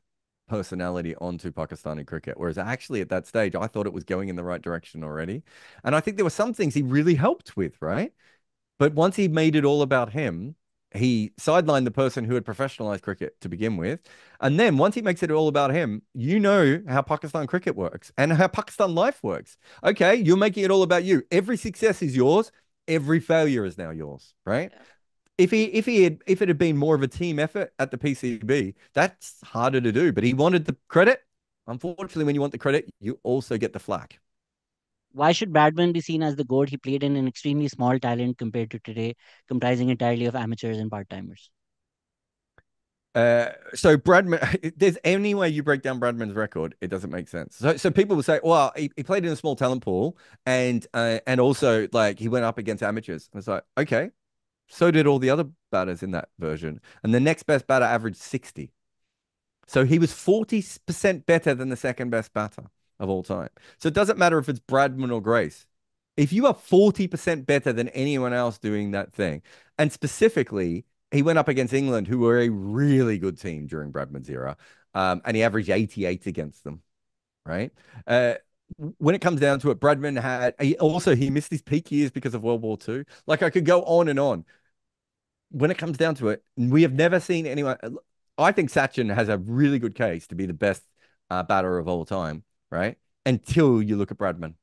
personality onto Pakistani cricket. Whereas actually at that stage, I thought it was going in the right direction already. And I think there were some things he really helped with, right? But once he made it all about him, he sidelined the person who had professionalized cricket to begin with. And then once he makes it all about him, you know how Pakistan cricket works and how Pakistan life works. Okay, you're making it all about you. Every success is yours. Every failure is now yours, right? Yeah. If it had been more of a team effort at the PCB, that's harder to do. But he wanted the credit. Unfortunately, when you want the credit, you also get the flack. Why should Bradman be seen as the GOAT? He played in an extremely small talent compared to today, comprising entirely of amateurs and part timers. So Bradman, if there's any way you break down Bradman's record, it doesn't make sense. So people will say, well, he played in a small talent pool, and also like he went up against amateurs. And it's like, okay, so did all the other batters in that version, and the next best batter averaged 60. So he was 40% better than the second best batter of all time. So it doesn't matter if it's Bradman or Grace. If you are 40% better than anyone else doing that thing, and specifically, he went up against England, who were a really good team during Bradman's era, and he averaged 88 against them, right? Uh, when it comes down to it, Bradman he missed his peak years because of World War II. Like I could go on and on when it comes down to it, we have never seen anyone. I think Sachin has a really good case to be the best batter of all time, right? Until you look at Bradman.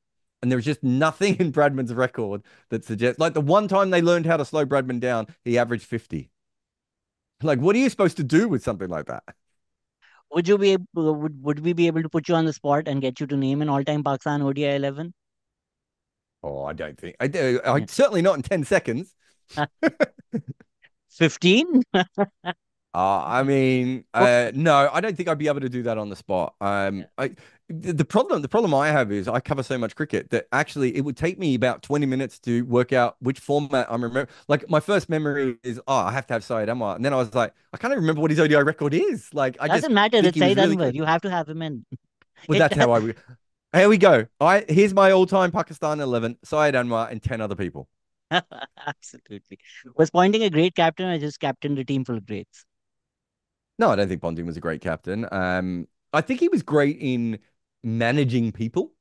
And there's just nothing in Bradman's record that suggests, like the one time they learned how to slow Bradman down, he averaged 50. Like, what are you supposed to do with something like that? Would we be able to put you on the spot and get you to name an all-time Pakistan ODI 11? Oh, I don't think I do. Certainly not in 10 seconds. 15? No, I don't think I'd be able to do that on the spot. Yeah. The problem I have is I cover so much cricket that actually it would take me about 20 minutes to work out which format I'm remember. Like my first memory is, oh, I have to have Syed Amar, and then I was like, I can't even remember what his ODI record is. Like I just Doesn't matter. think It's he was Saeed really Anwar. good. You have to have him in. Well, It that's how I would. Here we go. Here's my all-time Pakistan 11: Syed Anwar and 10 other people. absolutely was pointing a great captain. I just captained a team full of greats. No, I don't think Bonding was a great captain. I think he was great in managing people,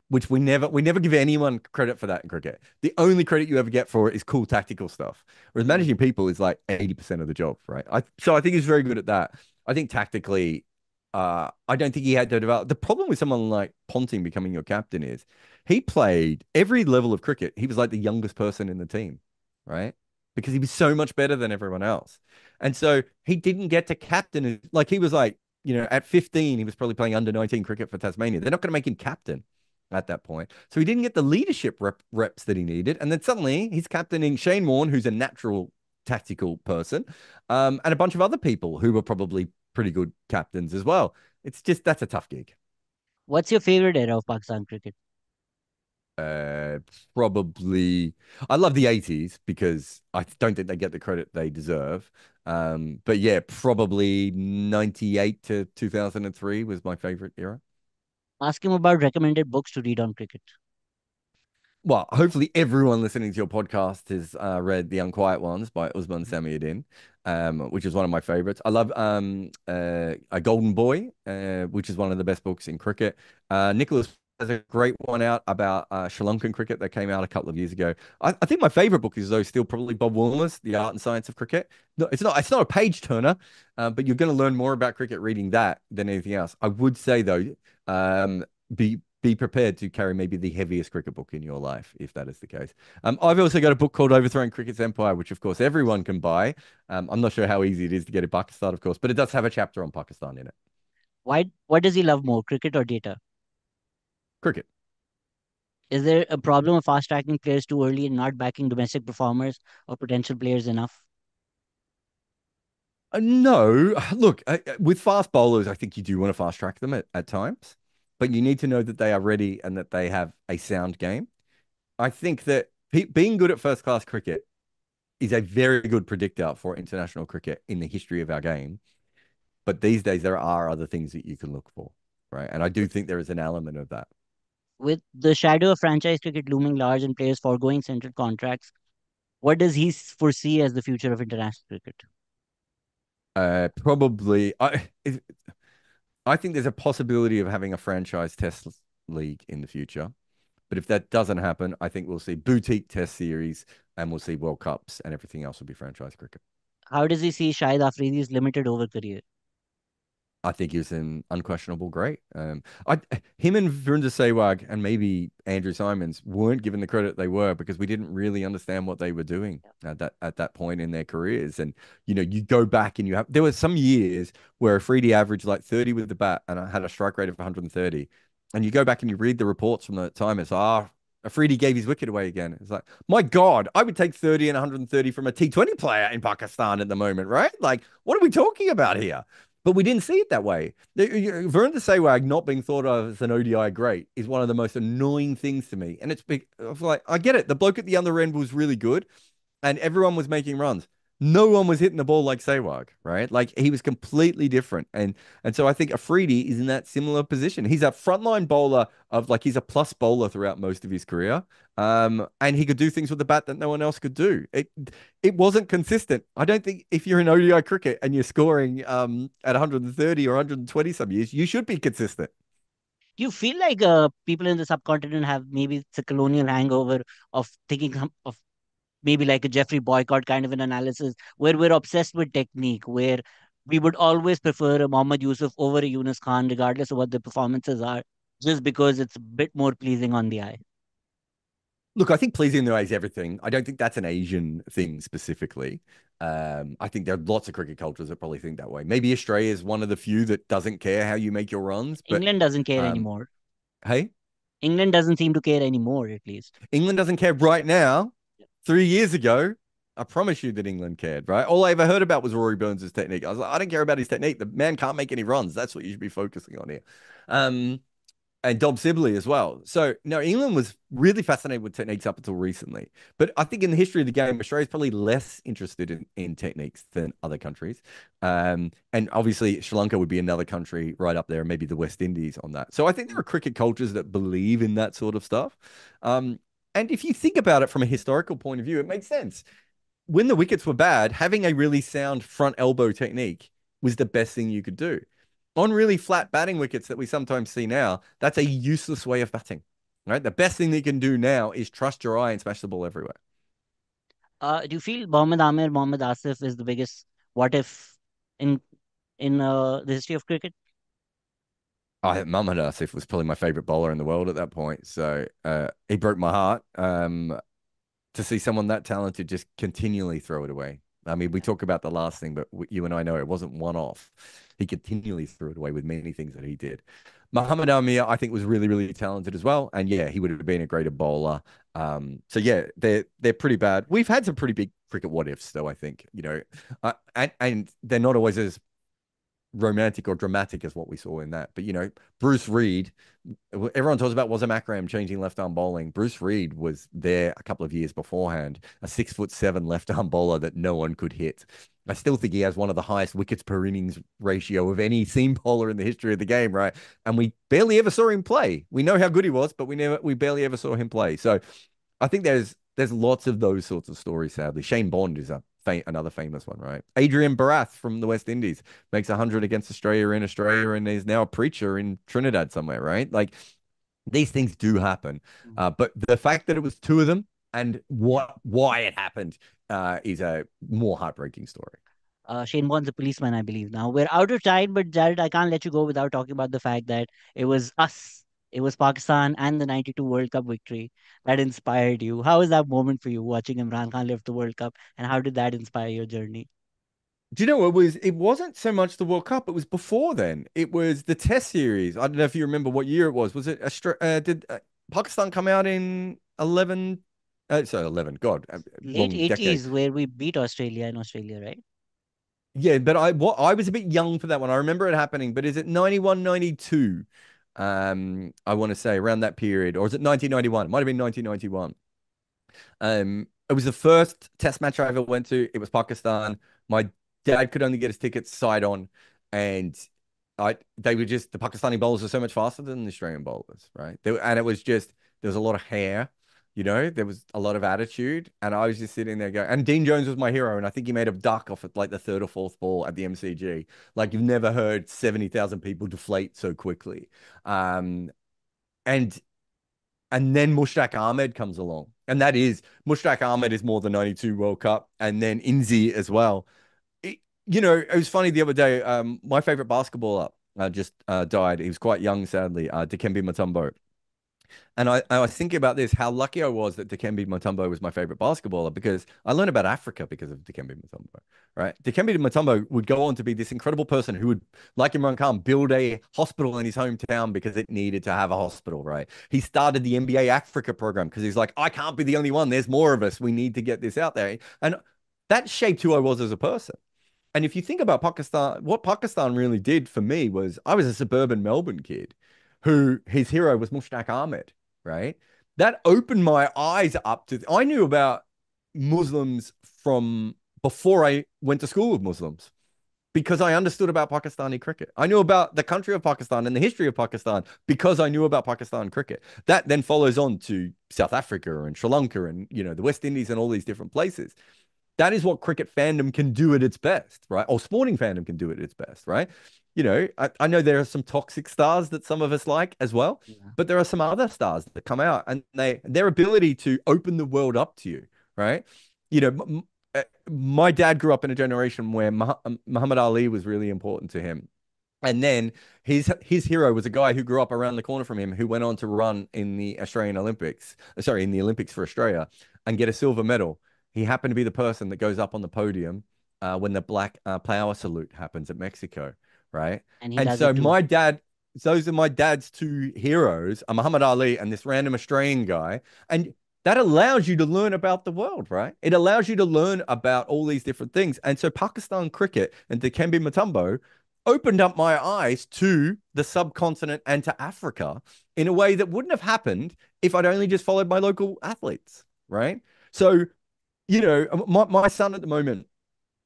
which we never give anyone credit for that in cricket. The only credit you ever get for it is cool tactical stuff. Whereas Mm. managing people is like 80% of the job, right? So I think he's very good at that. I think tactically, I don't think he had to develop. The problem with someone like Ponting becoming your captain is he played every level of cricket. He was like the youngest person in the team, right? Because he was so much better than everyone else. And so he didn't get to captain it. Like he was like, at 15, he was probably playing under 19 cricket for Tasmania. They're not going to make him captain at that point. So he didn't get the leadership reps that he needed. And then suddenly he's captaining Shane Warne, who's a natural tactical person, and a bunch of other people who were probably pretty good captains as well. It's just that's a tough gig. What's your favorite era of Pakistan cricket? Uh, Probably. I love the 80s because I don't think they get the credit they deserve. But yeah, probably 98 to 2003 was my favorite era. Ask him about recommended books to read on cricket. Well, hopefully everyone listening to your podcast has read The Unquiet Ones by Usman Samiuddin, which is one of my favorites. I love A Golden Boy, which is one of the best books in cricket. Nicholas has a great one out about Sri Lankan cricket that came out a couple of years ago. I think my favorite book is though still probably Bob Woolmer's The Art and Science of Cricket. No, it's not a page turner, but you're going to learn more about cricket reading that than anything else. I would say though, be prepared to carry maybe the heaviest cricket book in your life, if that is the case. I've also got a book called Overthrowing Cricket's Empire, which of course everyone can buy. I'm not sure how easy it is to get in Pakistan, of course, but it does have a chapter on Pakistan in it. Why? What does he love more, cricket or data? Cricket. Is there a problem of fast tracking players too early and not backing domestic performers or potential players enough? No, look, with fast bowlers, I think you do want to fast track them at times, but you need to know that they are ready and that they have a sound game. I think that being good at first class cricket is a very good predictor for international cricket in the history of our game. But these days, there are other things that you can look for, right? And I do think there is an element of that. With the shadow of franchise cricket looming large and players foregoing central contracts, what does he foresee as the future of international cricket? Probably, I think there's a possibility of having a franchise test league in the future. But if that doesn't happen, I think we'll see boutique test series and we'll see World Cups and everything else will be franchise cricket. How does he see Shahid Afridi's limited over career? I think he was an unquestionable great. Him and Virender Sehwag and maybe Andrew Simons weren't given the credit they were because we didn't really understand what they were doing at that point in their careers. And you go back and there were some years where Afridi averaged like 30 with the bat and I had a strike rate of 130. And you go back and you read the reports from the time, it's Afridi gave his wicket away again. It's like, my God, I would take 30 and 130 from a T20 player in Pakistan at the moment, right? Like, what are we talking about here? But we didn't see it that way. Virender Sehwag not being thought of as an ODI great is one of the most annoying things to me. And it's big. Like, I get it. The bloke at the other end was really good, and everyone was making runs. No one was hitting the ball like Sehwag, right? Like he was completely different, and so I think Afridi is in that similar position. He's a frontline bowler of like he's a plus bowler throughout most of his career, and he could do things with the bat that no one else could do. It wasn't consistent. I don't think if you're in ODI cricket and you're scoring at 130 or 120 some years, you should be consistent. Do you feel like people in the subcontinent have maybe it's a colonial hangover of thinking of maybe like a Jeffrey Boycott kind of an analysis where we're obsessed with technique, where we would always prefer a Mohammad Yusuf over a Yunus Khan, regardless of what the performances are, just because it's a bit more pleasing on the eye. Look, I think pleasing the eye is everything. I don't think that's an Asian thing specifically. I think there are lots of cricket cultures that probably think that way. Maybe Australia is one of the few that doesn't care how you make your runs, but England doesn't care um, anymore. hey, England doesn't seem to care anymore, at least. England doesn't care right now. 3 years ago, I promise you that England cared, right? All I ever heard about was Rory Burns' technique. I was like, I don't care about his technique. The man can't make any runs. That's what you should be focusing on here. Um, and Dob Sibley as well. So no, England was really fascinated with techniques up until recently. But I think in the history of the game, Australia's probably less interested in techniques than other countries. And obviously Sri Lanka would be another country right up there, maybe the West Indies on that. So I think there are cricket cultures that believe in that sort of stuff. And if you think about it from a historical point of view, it makes sense. When the wickets were bad, having a really sound front elbow technique was the best thing you could do. On really flat batting wickets that we sometimes see now, that's a useless way of batting. Right? The best thing that you can do now is trust your eye and smash the ball everywhere. Do you feel Mohammad Amir, Mohammad Asif is the biggest what if in the history of cricket? Muhammad Asif was probably my favorite bowler in the world at that point. So he broke my heart. To see someone that talented just continually throw it away. I mean, we talk about the last thing, but you and I know it wasn't one off. He continually threw it away with many things that he did. Muhammad Amir, I think, was really, really talented as well. And yeah, he would have been a greater bowler. So yeah, they're pretty bad. We've had some pretty big cricket what ifs, though, I think, and they're not always as romantic or dramatic as what we saw in that. But Bruce Reed, everyone talks about Wazam Akram changing left arm bowling. Bruce Reed was there a couple of years beforehand, a 6'7" left arm bowler that no one could hit. I still think he has one of the highest wickets per innings ratio of any seam bowler in the history of the game, right? And we barely ever saw him play. We know how good he was, but we barely ever saw him play. So I think there's lots of those sorts of stories. Sadly, Shane Bond is another famous one, right? Adrian Barath from the West Indies makes 100 against Australia in Australia, and is now a preacher in Trinidad somewhere, right? Like these things do happen, but the fact that it was two of them and why it happened is a more heartbreaking story. Shane Bond's a policeman, I believe. Now we're out of time, but Jared, I can't let you go without talking about the fact that it was us, it was Pakistan and the '92 World Cup victory that inspired you. How was that moment for you watching Imran Khan lift the World Cup, and how did that inspire your journey? Do you know it wasn't so much the World Cup, it was before then. It was the Test series. I don't know if you remember what year it was. Was it did Pakistan come out in 11 sorry, 11, God, Late wrong decade. '80s, where we beat Australia in Australia, right? Yeah, but I was a bit young for that one. I remember it happening, but is it 91, 92? I want to say around that period, or is it 1991? It might have been 1991. It was the first test match I ever went to. It was Pakistan. My dad could only get his tickets side on, and they were just the Pakistani bowlers are so much faster than the Australian bowlers, right? And it was just there was a lot of hair, there was a lot of attitude, and I was just sitting there going. And Dean Jones was my hero, and I think he made a duck off at like the third or fourth ball at the MCG. Like you've never heard 70,000 people deflate so quickly. And and then Mushtaq Ahmed comes along. And that is Mushtaq Ahmed is more than 92 World Cup. And then Inzi as well. It was funny the other day. My favorite basketballer just died. He was quite young, sadly, Dikembe Mutombo. And I was thinking about this, how lucky I was that Dikembe Mutombo was my favorite basketballer because I learned about Africa because of Dikembe Mutombo, right? Dikembe Mutombo would go on to be this incredible person who would, like Imran Khan, build a hospital in his hometown because it needed to have a hospital, right? He started the NBA Africa program because he's like, I can't be the only one. There's more of us. We need to get this out there. And that shaped who I was as a person. And if you think about Pakistan, what Pakistan really did for me was I was a suburban Melbourne kid who his hero was Mushtaq Ahmed, right? That opened my eyes up to, I knew about Muslims from before I went to school with Muslims because I understood about Pakistani cricket. I knew about the country of Pakistan and the history of Pakistan because I knew about Pakistan cricket. That then follows on to South Africa and Sri Lanka and, the West Indies and all these different places. That is what cricket fandom can do at its best, right? Or sporting fandom can do it at its best, right? I know there are some toxic stars that some of us like as well, Yeah. but there are some other stars that come out and their ability to open the world up to you, right? My dad grew up in a generation where Muhammad Ali was really important to him. And then his hero was a guy who grew up around the corner from him, who went on to run in the Australian Olympics, sorry, in the Olympics for Australia and get a silver medal. He happened to be the person that goes up on the podium when the black power salute happens at Mexico, right? And he And does so it too. those are my dad's two heroes, Muhammad Ali and this random Australian guy. And that allows you to learn about the world, right? It allows you to learn about all these different things. And so Pakistan cricket and Dikembe Mutombo opened up my eyes to the subcontinent and to Africa in a way that wouldn't have happened if I'd only just followed my local athletes, right? So, my son at the moment,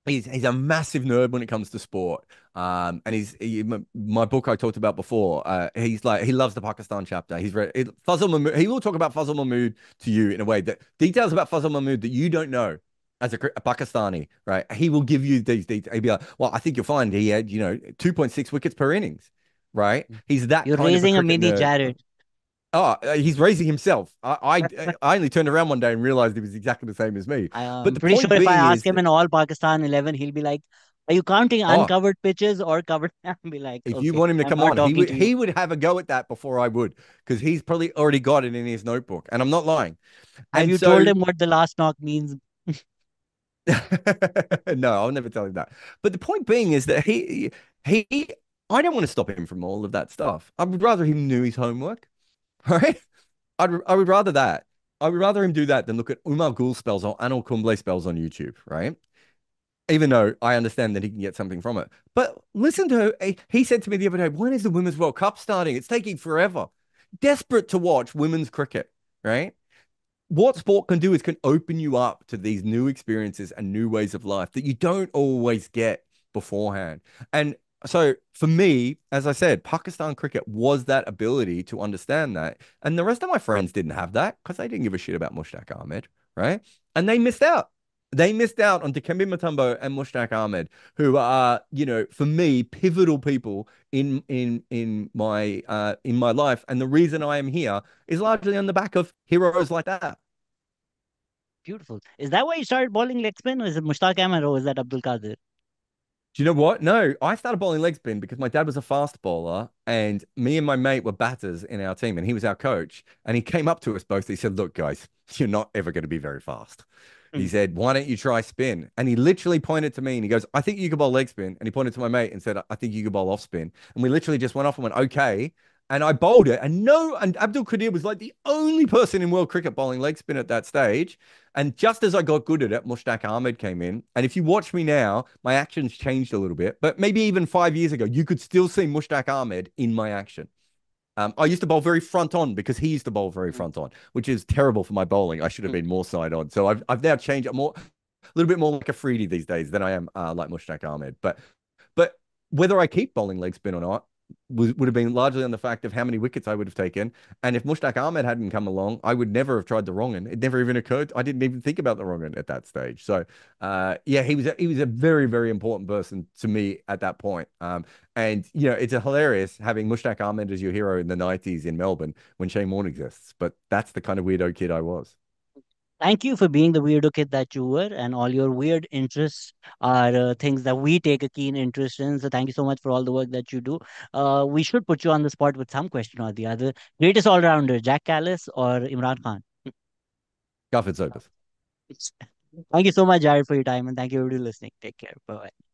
he's a massive nerd when it comes to sport. And my book I talked about before. He's like he loves the Pakistan chapter. He's read Fazal Mahmood. He will talk about Fazal Mahmood to you in a way that details about Fazal Mahmood that you don't know as a Pakistani, right? He will give you these details. He'll be like, well, I think you'll find he had 2.6 wickets per innings, right? He's that You're kind of a raising a cricket mini nerd. Jared. Oh, he's raising himself. I only turned around one day and realized he was exactly the same as me. But I'm the pretty sure point if I being ask is him that, in all Pakistan 11, he'll be like, "Are you counting oh, uncovered pitches or covered?" I'll be like, if you "Okay, want him to I'm come not on, he talking would to you." he would have a go at that before I would, because he's probably already got it in his notebook, and I'm not lying. Have And you told so, him what the last knock means? no, I'll never tell him that. But the point being is that he I don't want to stop him from all of that stuff. I would rather him knew his homework, right? I would rather that. I would rather him do that than look at Umar Gul spells or Anil Kumble spells on YouTube, right? even though I understand that he can get something from it. But listen to he said to me the other day, when is the Women's World Cup starting? It's taking forever. Desperate to watch women's cricket, right? What sport can do is can open you up to these new experiences and new ways of life that you don't always get beforehand. And so for me, as I said, Pakistan cricket was that ability to understand that. And the rest of my friends didn't have that because they didn't give a shit about Mushtaq Ahmed, right? And they missed out. They missed out on Dikembe Mutombo and Mushtaq Ahmed, who are, for me, pivotal people in my life. And the reason I am here is largely on the back of heroes like that. Beautiful. Is that why you started bowling leg spin, or is it Mushtaq Ahmed, or is that Abdul Qadir? Do you know what? No, I started bowling leg spin because my dad was a fast bowler, and me and my mate were batters in our team, and he was our coach. And he came up to us both. He said, "Look, guys, you're not ever going to be very fast." He Mm. said, "Why don't you try spin?" And he literally pointed to me and he goes, "I think you could bowl leg spin." And he pointed to my mate and said, "I think you could bowl off spin." And we literally just went off and went, "Okay." And I bowled it. And Abdul Qadir was like the only person in world cricket bowling leg spin at that stage. And just as I got good at it, Mushtaq Ahmed came in. And if you watch me now, my actions changed a little bit. But maybe even 5 years ago, you could still see Mushtaq Ahmed in my action. I used to bowl very front on because he used to bowl very Mm. front on, which is terrible for my bowling. I should have Mm. been more side on. So I've now changed. I'm a little bit more like a Freedy these days than I am like Mushtaq Ahmed. But whether I keep bowling leg spin or not would have been largely on the fact of how many wickets I would have taken. And if Mushtaq Ahmed hadn't come along, I would never have tried the wrong end. It never even occurred. I didn't even think about the wrong end at that stage. So yeah, he was a very, very important person to me at that point. And it's a hilarious having Mushtaq Ahmed as your hero in the 90s in Melbourne when Shane Warne exists. But that's the kind of weirdo kid I was. Thank you for being the weirdo kid that you were, and all your weird interests are things that we take a keen interest in. So, thank you so much for all the work that you do. We should put you on the spot with some question or the other. Greatest all rounder, Jack Callis or Imran Khan? Gufford Sobers. Thank you so much, Jared, for your time, and thank you for listening. Take care. Bye bye.